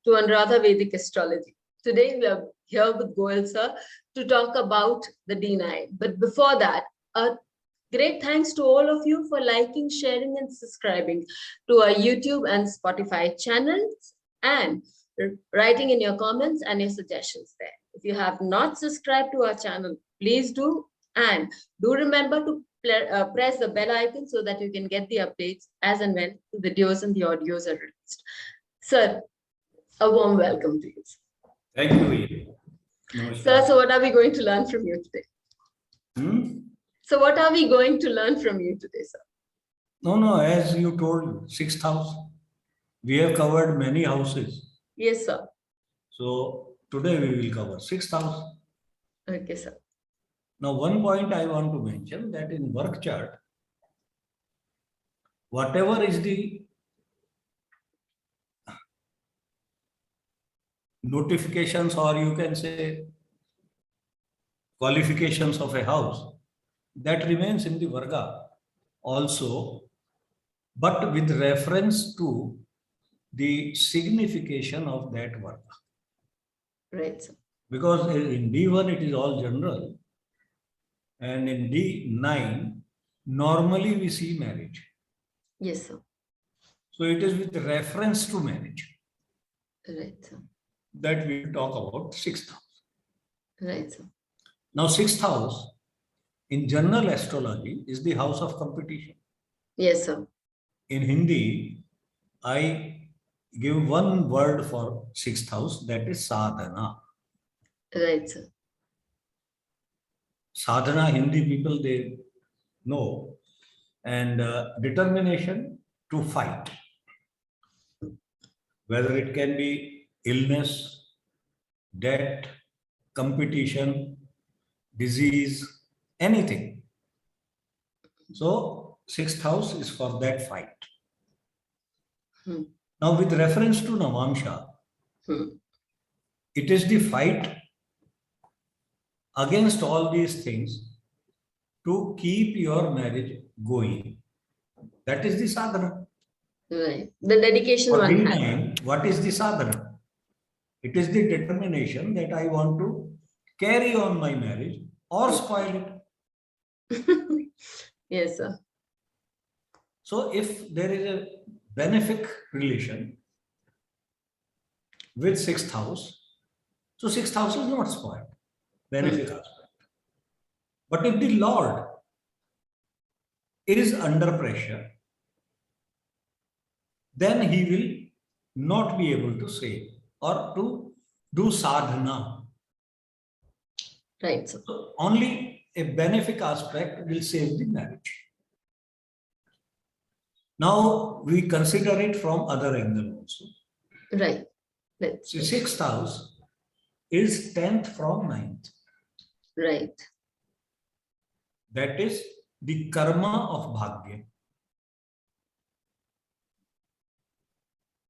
to Anuradha Vedic Astrology. Today we are here with Goel sir to talk about the D9. But before that, a great thanks to all of you for liking, sharing and subscribing to our YouTube and Spotify channels and writing in your comments and your suggestions there. If you have not subscribed to our channel, please do, and do remember to press the bell icon so that you can get the updates as and when the videos and the audios are released. Sir, a warm welcome to you. Thank you. Sir, so what are we going to learn from you today? So what are we going to learn from you today, sir? No, as you told, 6th house. We have covered many houses. Yes, sir. So today we will cover 6th house. Okay, sir. Now, one point I want to mention that in work chart, whatever is the notifications or you can say qualifications of a house, that remains in the Varga also, but with reference to the signification of that Varga. Right, sir. Because in D1 it is all general, and in D9 normally we see marriage. Yes, sir. So it is with reference to marriage. Right, sir. That we talk about 6th house. Right, sir. Now 6th house in general astrology is the house of competition. Yes, sir. In Hindi, I give one word for 6th house, that is sadhana. Right, sir. Sadhana, Hindi people, they know. And determination to fight. Whether it can be illness, debt, competition, disease, anything. So 6th house is for that fight. Now with reference to Navamsha, it is the fight against all these things to keep your marriage going. That is the sadhana. Right. The dedication For one has. D9, what is the sadhana? It is the determination that I want to carry on my marriage or spoil it. Yes, sir. So if there is a benefic relation with 6th house, so 6th house is not spoiled, benefic aspect. But if the Lord is under pressure, then he will not be able to say or to do sadhana. Right, sir. So only a benefic aspect will save the marriage. Now we consider it from other angle also. Right. Let's So 6th house is 10th from 9th. Right. That is the karma of Bhagya.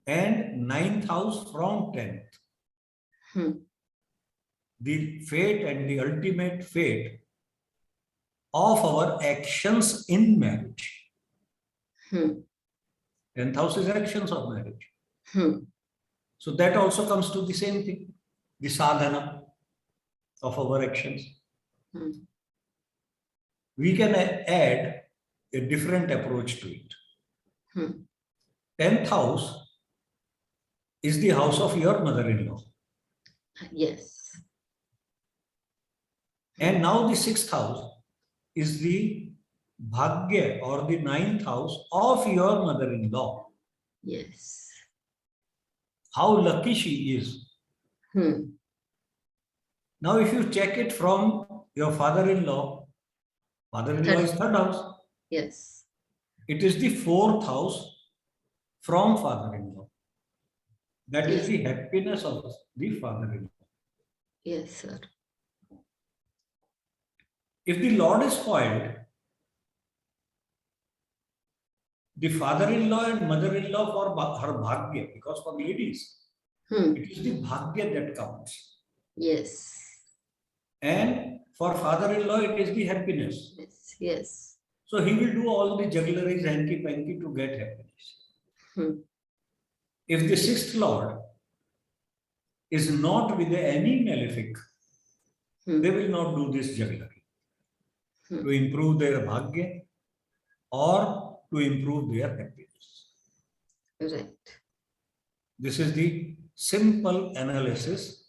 And 9th house from 10th. The fate and the ultimate fate of our actions in marriage. 10th house is actions of marriage. So that also comes to the same thing, the sadhana of our actions. We can add a different approach to it. 10th house is the house of your mother-in-law. Yes. And now the 6th house is the bhagya or the 9th house of your mother-in-law. Yes. How lucky she is. Now if you check it from your father-in-law, father-in-law is 3rd house. Yes. It is the 4th house from father-in-law. That is the happiness of the father-in-law. Yes, sir. If the Lord is spoiled, the father-in-law and mother-in-law for her bhagya, because for ladies, it is the bhagya that counts. Yes. And for father-in-law, it is the happiness. Yes. So he will do all the juggleries, hanky-panky to get happiness. Hmm. If the sixth lord is not with any malefic, they will not do this jugglery to improve their bhagya or to improve their happiness. Right. This is the simple analysis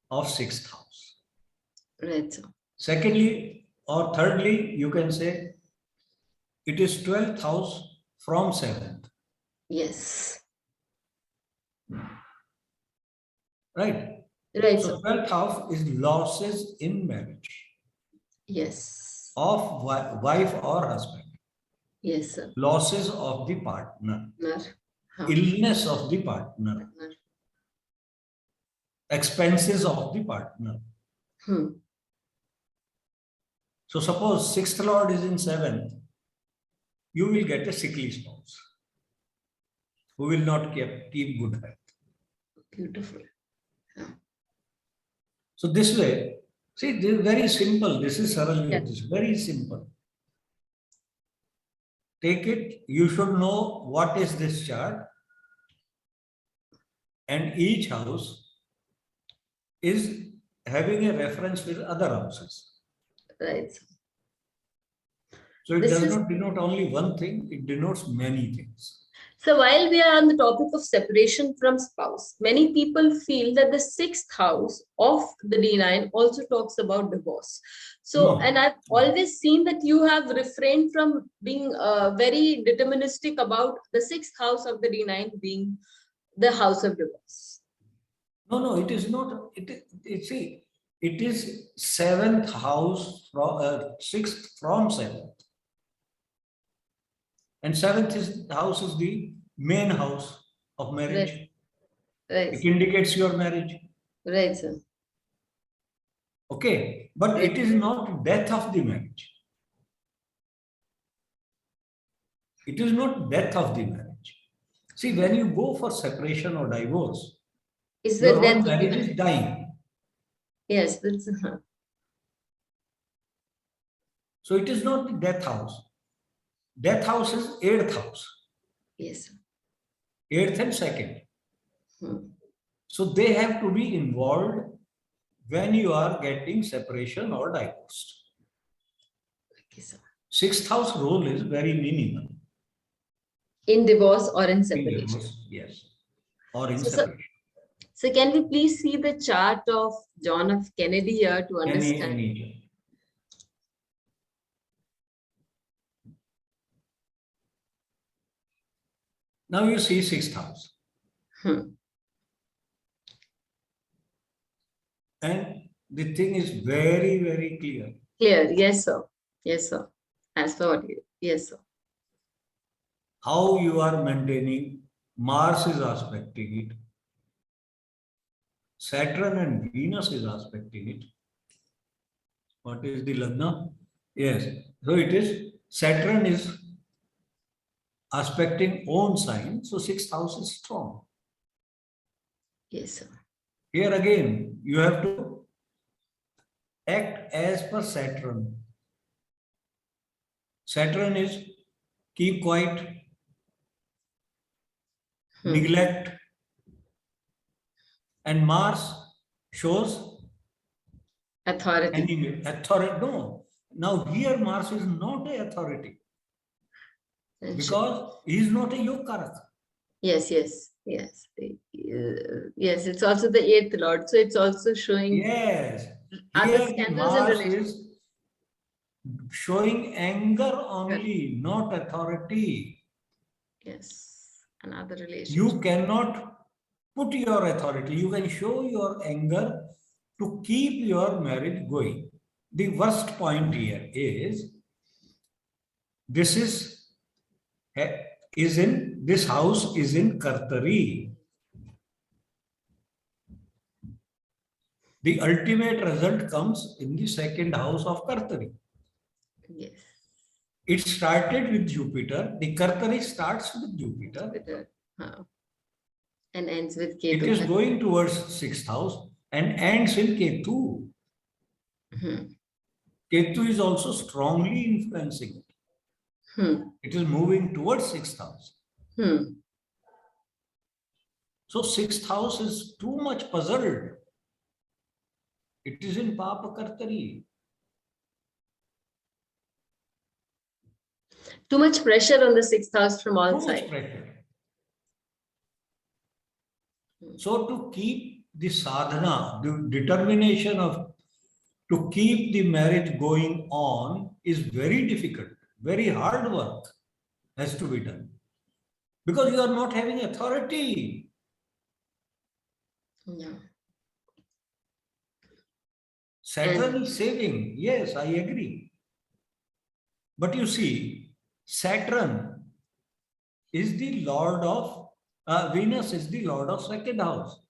of sixth house. Right, sir. Secondly, or thirdly, you can say it is 12th house from 7th. Yes. Right? Right, So sir. 12th house is losses in marriage Yes. of wife or husband. Yes, sir. Losses of the partner. Huh. Illness of the partner. Expenses of the partner. So suppose 6th lord is in 7th, you will get a sickly spouse who will not keep good health. Beautiful. Yeah. So this way, see, this is very simple. This is Saral Yeah. Jyotish, very simple. Take it, you should know what is this chart, and each house is having a reference with other houses. Right. So it This does is- not denote only one thing, it denotes many things. So while we are on the topic of separation from spouse, many people feel that the sixth house of the D9 also talks about divorce. So, No. and I've always seen that you have refrained from being very deterministic about the sixth house of the D9 being the house of divorce. No, it is not. See, it is 7th house from 6th from 7th. And 7th house is the main house of marriage. Right. It indicates your marriage. Right, sir. Okay, but it is not death of the marriage. It is not death of the marriage. See, when you go for separation or divorce, Is your the death own of the marriage marriage? is dying. Yes, that's So it is not the death house. Death house is 8th house. yes. 8th and 2nd. So they have to be involved when you are getting separation or divorced. Okay, sir. 6th house role is very minimal. In divorce or in In separation. divorce, yes. Or in So, separation. So can we please see the chart of John F. Kennedy here to understand? Any. Now you see 6th house. And the thing is very, very clear. Clear, yes, sir. Yes, sir. As for what you, yes, sir. How you are maintaining, Mars is aspecting it. Saturn and Venus is aspecting it. What is the Lagna? Yes. So it is, Saturn is aspecting own sign. So 6th house is strong. Yes, sir. Here again, you have to act as per Saturn. Saturn is keep quiet, neglect, and Mars shows Authority. enemy, authority. No, now here Mars is not a authority because he is not a Yogakaraka. Yes. Yes, it's also the 8th Lord. So it's also showing Yes, other here the scandals and Mars relations. is showing anger only, not authority. Yes, another relationship. You cannot put your authority. You can show your anger to keep your marriage going. The worst point here is this this house is in Kartari. The ultimate result comes in the 2nd house of Kartari. Yes. It started with Jupiter. The Kartari starts with Jupiter. And ends with Ketu. It is going towards 6th house and ends in Ketu. Ketu is also strongly influencing it. It is moving towards 6th house. So 6th house is too much puzzled. It is in Papa Kartari. Too much pressure on the 6th house from all Too much sides. pressure. So to keep the sadhana, the determination of to keep the marriage going on is very difficult. Very hard work has to be done. Because you are not having authority. Yeah. Saturn is saving. Yes, I agree. But you see, Saturn is the lord of, Venus is the lord of 2nd house.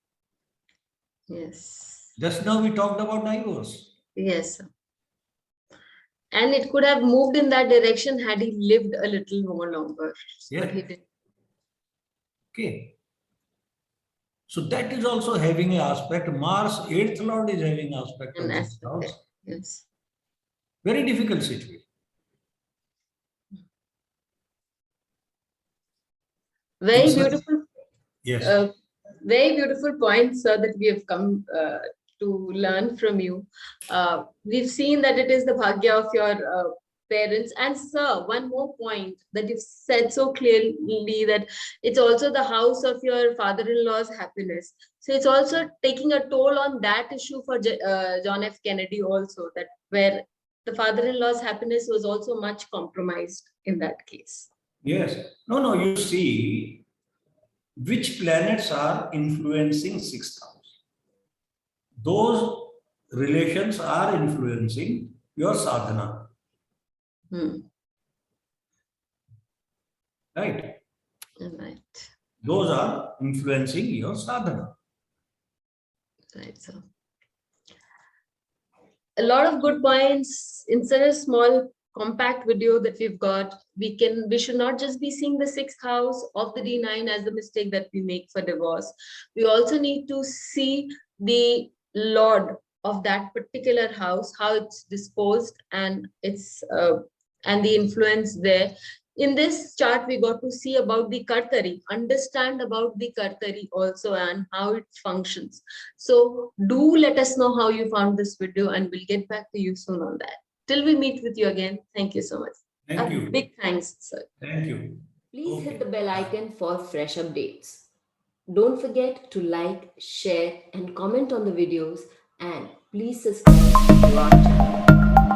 Yes. Just now we talked about divorce. Yes. And it could have moved in that direction had he lived a little more longer. Yeah. But he didn't. Okay. So that is also having an aspect. Mars, 8th lord, is having aspect of An 6th aspect. house. Yes. Very difficult situation. Very beautiful. Yes. Very beautiful points, sir, that we have come to learn from you. We've seen that it is the bhagya of your parents. And sir, one more point that you've said so clearly, that it's also the house of your father-in-law's happiness. So it's also taking a toll on that issue for John F. Kennedy also, that where the father-in-law's happiness was also much compromised in that case. Yes. No, you see, which planets are influencing 6th house? Those relations are influencing your sadhana. Right? Right. Those are influencing your sadhana. Right, so a lot of good points in such a small compact video that we've got. We should not just be seeing the 6th house of the D9 as the mistake that we make for divorce. We also need to see the lord of that particular house, how it's disposed, and its and the influence there. In this chart, we got to see about the Kartari, understand about the Kartari also and how it functions. So do let us know how you found this video, and we'll get back to you soon on that. Till we meet with you again, thank you so much. Thank you. Big thanks, sir. Thank you. Please hit the bell icon for fresh updates. Don't forget to like, share, and comment on the videos, and please subscribe to our channel.